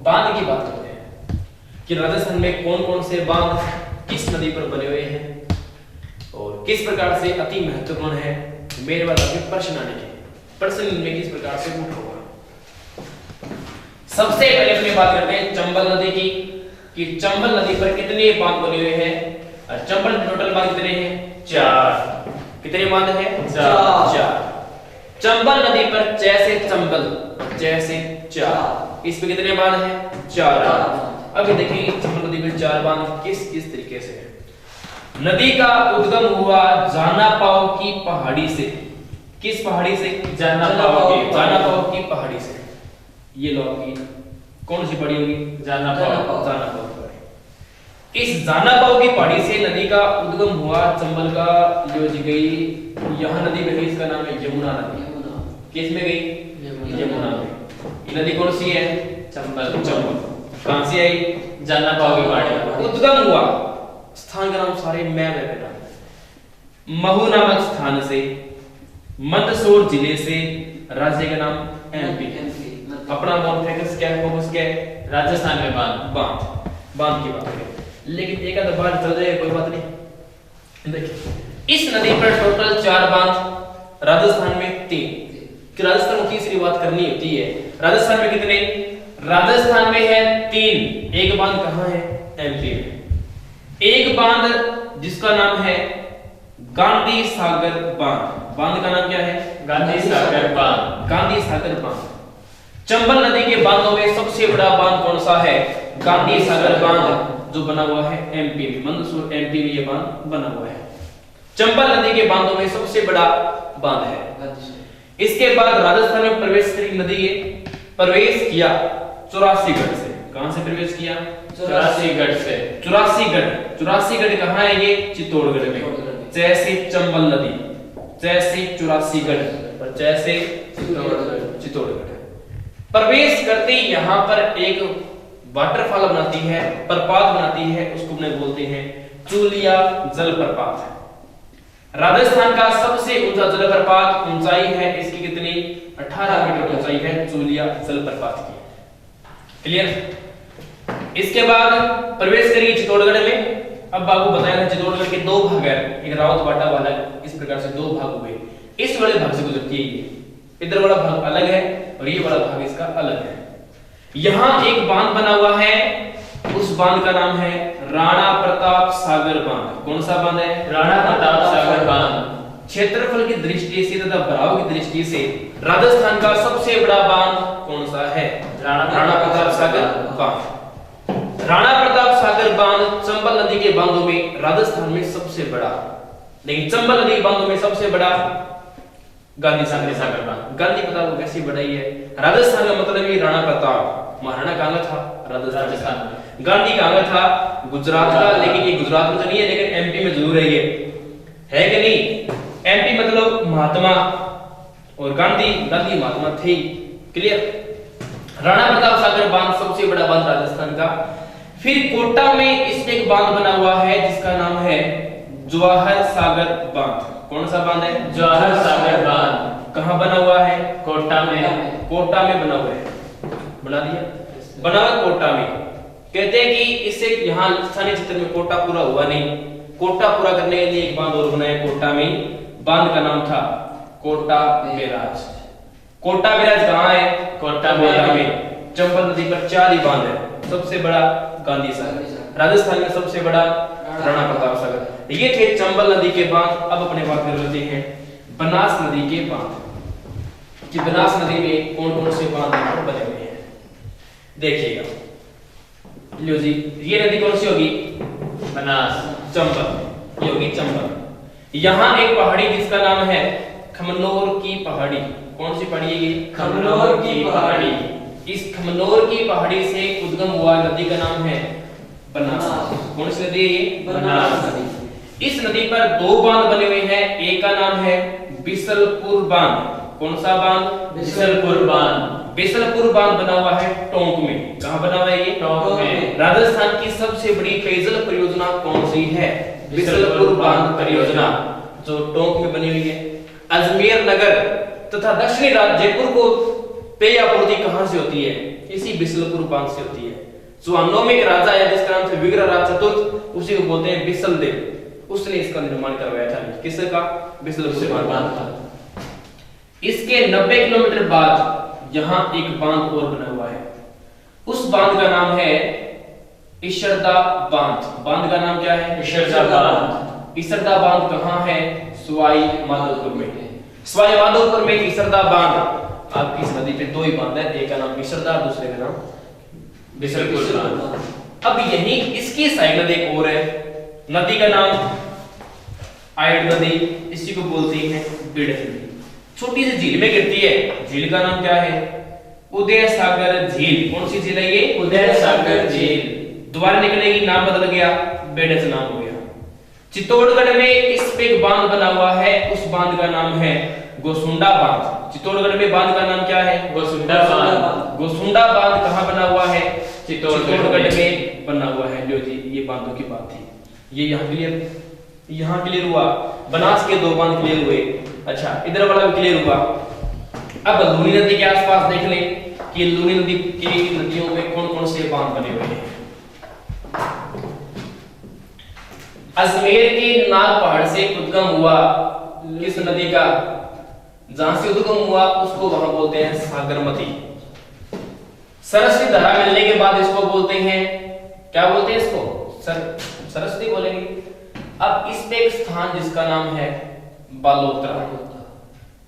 बांध की बात करते हैं कि राजस्थान में कौन कौन से बांध किस नदी पर बने हुए हैं और किस प्रकार से अति महत्वपूर्ण है। मेरे बाद आपके प्रश्न आने के प्रश्न में किस प्रकार से उठ होगा। सबसे पहले अपने बात करते हैं चंबल नदी की कि चंबल नदी पर कितने बांध बने हुए हैं और चंबल टोटल बांध कितने हैं? 4। कितने बांध हैं? 4। चंबल नदी पर जैसे चंबल 4 इस पे कितने बांध हैं? 4। अब देखेंगे चंबल नदी में 4 बांध किस किस तरीके से है। नदी का उद्गम हुआ जानापाव की पहाड़ी से। किस पहाड़ी से? जानापाव की पहाड़ी से। ये लो आपकी कौन सी पहाड़ी होगी? जानापाव पहाड़ी। इस जानापाव की पहाड़ी से नदी का उद्गम हुआ चंबल का जो गई यहाँ नदी में, इसका नाम है यमुना नदी। किस में गई? यमुना में। ये नदी कौन सी है? चंबल। कहां से आई? जानापाव की पहाड़ी। उद्गम हुआ स्थान का नाम सारे मैं पे नाम महू नामक स्थान से, मंदसौर जिले से, राज्य का नाम एमपी। अपना कौन फेकस क्या है? फोकस क्या है? राजस्थान में बांध की बात करें। लेकिन एक आधा बार चल जाए कोई बात नहीं। देखिए इस नदी पर टोटल 4 बांध, राजस्थान में 3। कि राजस्थान में तीसरी बात करनी होती है। राजस्थान में कितने? राजस्थान में है 3। एक बांध कहां है? एमपी में। एक बांध जिसका नाम है गांधी सागर बांध। बांध का नाम क्या है? गांधी सागर बांध। चंबल नदी के बांधों में सबसे बड़ा बांध कौन सा है? गांधी सागर बांध, जो बना हुआ है एमपी में, मंदसौर एमपी में ये बांध बना हुआ है। चंबल नदी के बांधों में सबसे बड़ा बांध है। इसके बाद राजस्थान में प्रवेश करी नदी के प्रवेश किया 84 गढ़ से। कहां से प्रवेश किया? 84 गढ़ से। 84 गढ़ कहां है? ये चित्तौड़गढ़ में। जैसे चंबल नदी, जैसे 84 गढ़ और जैसे चित्तौड़गढ़। प्रवेश करते ही यहां पर एक वाटरफॉल बनाती है, प्रपात बनाती है, उसको अपने बोलते हैं चूलिया जलप्रपात। राजस्थान का सबसे ऊंचा जलप्रपात, ऊंचाई है इसकी कितनी? 18 मीटर ऊंचाई है चूलिया जलप्रपात की। क्लियर? इसके बाद प्रवेश करिए चित्तौड़गढ़ में। अब बाबू बताया था चित्तौड़गढ़ के 2 भाग है, एक रावत बाटा वाला, इस प्रकार से 2 भाग हुए। इस वाले भाग से गुजरती है ये, इधर वाला भाग अलग है और ये वाला भाग इसका अलग है। यहाँ एक बांध बना हुआ है, उस बांध का नाम है राणा प्रताप सागर बांध। कौन सा बांध है? राणा प्रताप सागर बांध। क्षेत्रफल की दृष्टि से तथा भराव की दृष्टि से राजस्थान का सबसे बड़ा बांध कौन सा है? राणा प्रताप सागर बांध। राणा प्रताप सागर बांध चंबल नदी के बांधों में राजस्थान में सबसे बड़ा, लेकिन चंबल नदी के बांधों में सबसे बड़ा गांधी सागर बांध। गांधी पता वो कैसी बढ़ाई है? राजस्थान का मतलब ये राणा प्रताप, महाराणा कहां था? राजस्थान में। गांधी कहां था? गुजरात का, लेकिन ये गुजरात में तो नहीं है, लेकिन एमपी में जरूर है। ये है कि नहीं? एमपी मतलब महात्मा, और गांधी महात्मा थे। क्लियर? राणा प्रताप सागर बांध सबसे बड़ा बांध राजस्थान का। फिर कोटा में इसमें एक बांध बना हुआ है जिसका नाम है जवाहर सागर बांध। कौन सा बांध है? जवाहर सागर बांध। कहां बना हुआ है? कोटा में। कोटा में बना हुआ है। बना दिया? बना कोटा में। कहते हैं कि इससे यहाँ स्थानीय क्षेत्र में कोटा पूरा हुआ नहीं, कोटा पूरा करने के लिए एक बांध और बनाया कोटा में। बांध का नाम था कोटा बैराज। कोटा बैराज कहां है? कोटा में। चंबल नदी पर 4 ही बांध है। सबसे बड़ा गांधी सागर, राजस्थान में सबसे बड़ा राणा प्रताप सागर। ये थे चंबल नदी के बांध। अब अपने बात कर लेते हैं बनास नदी के बांध कि बनास नदी में कौन कौन से बांध बने हुए हैं। देखिएगा लो जी, ये नदी कौन सी होगी? बनास। चंबल, ये होगी चंबल। यहाँ एक पहाड़ी जिसका नाम है खमनोर की पहाड़ी। कौन सी पहाड़ी है ये? खमनोर की पहाड़ी। इस खमनोर की पहाड़ी से उद्गम हुआ नदी का नाम है बनास। कौन सी नदी है ये? बनास नदी। इस नदी पर 2 बांध बने हुए हैं। एक का नाम है बिसलपुर बांध। कौन सा बांध? बिसलपुर बांध। बिसलपुर बांध बना हुआ है टोंक में। कहां बना हुआ है ये? टोंक में। राजस्थान की सबसे बड़ी पेयजल परियोजना कौन सी है? बिसलपुर बांध परियोजना, जो टोंक में बनी हुई है। अजमेर नगर तथा दक्षिणी राज्य जयपुर को पेय आपूर्ति कहां से होती है? इसी बिसलपुर बांध से होती है। चौहानों में एक राजा है जिसका नाम था विग्रहराज चतुर्थ, उसी को बोलते हैं बिसलदेव, उसने इसका निर्माण करवाया था। किसका? बिसलपुर बांध का। इसके 90 किलोमीटर बाद यहाँ एक बांध और बना हुआ है, उस बांध का नाम है ईशरदा बांध। बांध का नाम क्या है? ईशरदा बांध। ईशरदा बांध कहाँ है? सवाई माधोपुर में। सवाई माधोपुर में ईशरदा बांध। आपकी इस नदी पे दो ही बांध है, एक का नाम ईशरदा, दूसरे का नाम बिसलपुर बांध। अब यही इसकी साइड नदी एक और है, नदी का नाम आयड नदी, इसी को बोलते हैं बिड़क नदी। छोटी सी झील में गिरती है, झील का नाम क्या है? उदय सागर झील। कौन सी झील है ये? उदय सागर झील। दोबारा निकलेगी, नाम बदल गया, बेडस नाम हो गया। चित्तौड़गढ़ में इस पे एक बांध बना हुआ है, उस बांध का नाम है गोसुंडा बांध। चित्तौड़गढ़ में बांध का नाम क्या है? गोसुंडा बांध। गोसुंडा बांध कहाँ बना हुआ है? चित्तौड़गढ़ में बना हुआ है। लो जी, ये बांधों की बात थी। ये यहाँ क्लियर हुआ। बनास के दो बांध क्लियर हुए। अच्छा, इधर वाला भी क्लियर हुआ। अब लूनी नदी के आसपास देख लें कि लूनी नदी की नदियों में कौन कौन से बांध बने हुए हैं। अजमेर के नाग पहाड़ से उद्गम हुआ किस नदी का? जहां से उद्गम हुआ उसको वहां बोलते हैं सागरमती। सरस्वती धारा मिलने के बाद इसको बोलते हैं, क्या बोलते हैं इसको? सरस्वती बोलेंगे। अब इसमें एक स्थान जिसका नाम है बालोतरा।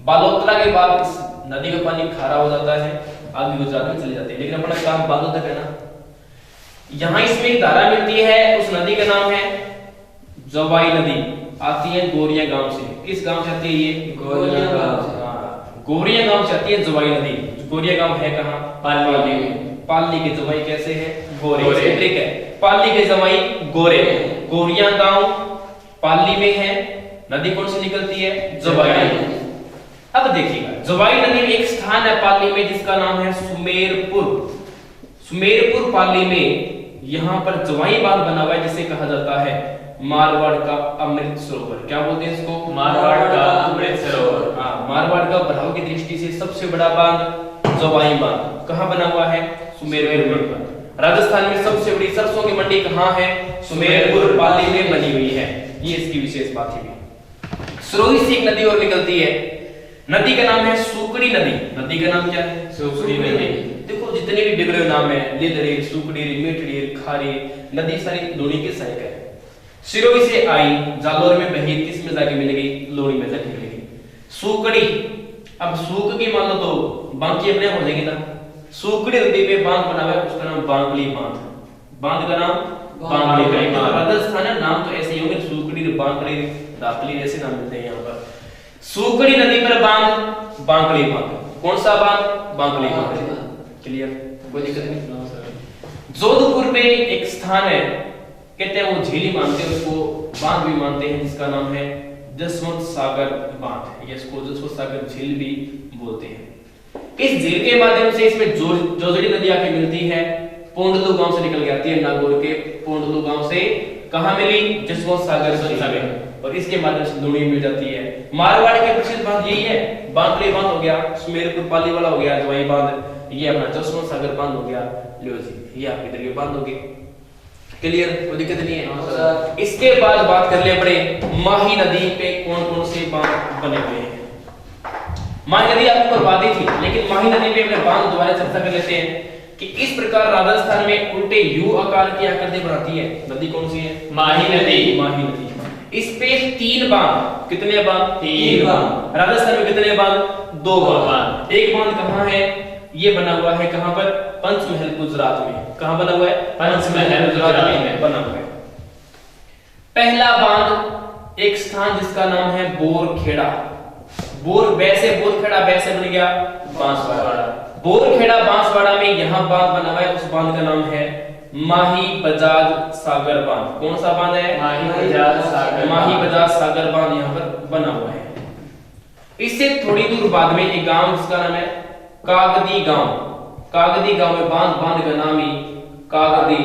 बालोतरा के बाद इस नदी का पानी खारा हो जाता है, आगे गुजरात में चले जाते हैं, लेकिन अपना काम बालों तक है ना। यहाँ इसमें एक धारा मिलती है, उस नदी का नाम है जवाई नदी, आती है गोरिया गांव से। किस गांव से आती है ये? गोरिया गांव से। गोरिया गांव से आती है जवाई नदी। गोरिया गांव है कहाँ? पाली में। पाली के जवाई कैसे है? गोरे। ट्रिक है, पाली के जवाई गोरे। गोरिया गांव पाली में है, नदी कौन सी निकलती है? जवाई नदी। अब देखिएगा, जवाई नदी में एक स्थान है पाली में जिसका नाम है सुमेरपुर। सुमेरपुर पाली में यहाँ पर जवाई बांध बना हुआ है जिसे कहा जाता है मारवाड़ का अमृत सरोवर। क्या बोलते हैं इसको? मारवाड़ का अमृत सरोवर। हाँ, मारवाड़ का बढ़ाव की दृष्टि से सबसे बड़ा बांध जवाई बांध कहाँ बना हुआ है? सुमेरपुर पर। राजस्थान में सबसे बड़ी सरसों की मंडी कहाँ है? सुमेरपुर पाली में बनी हुई है। ये इसकी विशेष बात है। सुरोही से एक नदी और निकलती है, नदी का नाम है सुकड़ी नदी। नदी का नाम क्या है? सुकड़ी नदी। देखो जितने भी बिगड़े नाम है, लिदरेर, सुकड़ी, मेटड़ीर, खारी, नदी सारी लोनी के सहायक है। सिरोही से आई, जालोर में बही, तिस में जाके मिलेगी, लोनी में जाके मिलेगी। सुकड़ी, अब सूक की मान लो तो बांकी अपने हो जाएगी ना। सुकड़ी नदी पे बांध बना हुआ है, उसका नाम बांगली बांध। बांध का नाम बांगली बांध। राजस्थान है, नाम तो ऐसे ही होंगे, सुकड़ी, बांगली, दापली ऐसे नाम मिलते हैं यहाँ पर। सुकड़ी नदी पर बांध बांगली बांध। कौन सा बांध? बांगली बांध। क्लियर, कोई दिक्कत नहीं। जोधपुर में एक स्थान है, कहते हैं वो झीली मानते हैं, उसको बांध भी मानते हैं, जिसका नाम है जसवंत सागर बांध। ये इसको जसवंत सागर झील भी बोलते हैं। इस झील के माध्यम से इसमें जोजड़ी नदी आके मिलती है, पोंडलू गांव से निकल के आती है। नागौर के पोंडलू गांव से कहां मिली? जसवंत सागर। और इसके माध्यम से लूनी मिल जाती है। मारवाड़ के प्रसिद्ध बांध यही है, बांगली बांध हो गया, सुमेरपुर पाली वाला हो गया, जवाई बांध, ये अपना जसवंत सागर बांध हो गया। लो जी, ये आपके इधर के बांध हो गए। क्लियर, कोई दिक्कत नहीं है। इसके बाद बात कर ले अपने माही नदी पे कौन कौन से बांध बने हुए हैं। माही नदी आपको बर्बादी थी, लेकिन माही नदी पे अपने बांध दोबारा चर्चा कर लेते हैं कि इस प्रकार राजस्थान में उल्टे यू आकार की आकृति बनाती है। नदी कौन सी है? माही नदी। माही नदी। इस पे 3 बांध। कितने बांध? 3 बांध। राजस्थान में कितने बांध? 2 बांध। एक बांध कहाँ है? ये बना हुआ है कहाँ पर? पंचमहल गुजरात में। कहाँ बना हुआ है? पंचमहल गुजरात में बना हुआ है। पहला बांध एक स्थान जिसका नाम है बोरखेड़ा। बोरखेड़ा वैसे बन गया बांसवाड़ा। बोरखेड़ा बांसवाड़ा में यहाँ बांध बना हुआ है, उस बांध का नाम है माही बजाज सागर बांध। कौन सा बांध है? माही बजाज सागर बांध यहाँ पर बना हुआ है। इससे थोड़ी दूर बाद में एक गांव जिसका नाम है कागदी गांव। कागदी गांव में बांध का नाम ही कागदी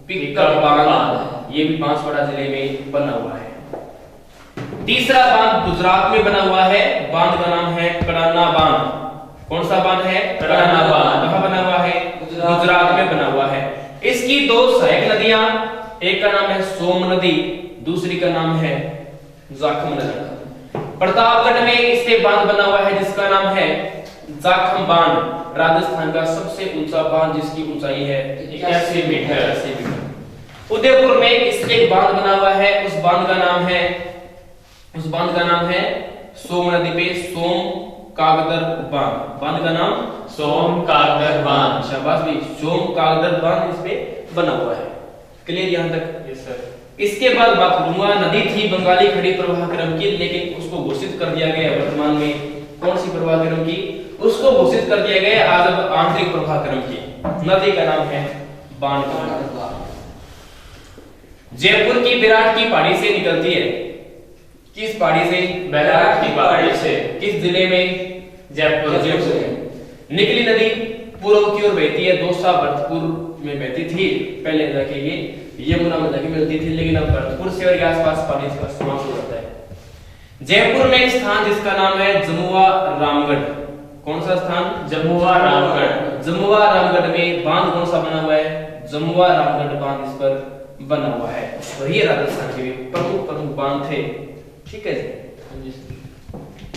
पिक्कर बांध, ये भी बांसवाड़ा जिले में बना हुआ है। तीसरा बांध गुजरात में बना हुआ है, बांध का नाम है कड़ाना बांध। कौन सा बांध है? कड़ाना बांध। कहाँ बना हुआ है? एक का नाम है सोम नदी, दूसरी का नाम है जाखम नदी। प्रतापगढ़ में इस पे बांध बना हुआ है जिसका नाम है जाखम बांध, राजस्थान का सबसे ऊंचा बांध जिसकी ऊंचाई है 81 मीटर। उदयपुर में इस पे एक बांध बना हुआ है, उस बांध का नाम है सोम नदी पे सोम कागदर बांध, बांध का नाम सोम कागदर बांध। शाबाश भाई, सोम कागदर बांध इस पे बना हुआ है। क्लियर यहां तक? Yes sir. इसके बाद बात करूंगा, नदी थी बंगाली खड़ी प्रवाह क्रम की, लेकिन उसको घोषित कर दिया गया वर्तमान में कौन सी प्रवाह क्रम की, उसको घोषित कर दिया गया आज आंतरिक प्रवाह क्रम की। नदी का नाम है बाणगंगा। जयपुर की विराट की पहाड़ी से निकलती है, किस पहाड़ी से? विराट की पहाड़ी से। किस जिले में? जयपुर। निकली नदी पूर्व की ओर बहती है, दोसा भरतपुर में बहती थी पहले जाके, ये यमुना में जाके मिलती थी, लेकिन अब भरतपुर से और के आसपास पानी इसका समाप्त हो जाता है। जयपुर में एक स्थान जिसका नाम है जमुआ रामगढ़। कौन सा स्थान? जमुआ रामगढ़। जमुआ रामगढ़ में बांध कौन सा बना हुआ है? जमुआ रामगढ़ बांध इस पर बना हुआ है। और ये राजस्थान के प्रमुख बांध थे। ठीक है जी।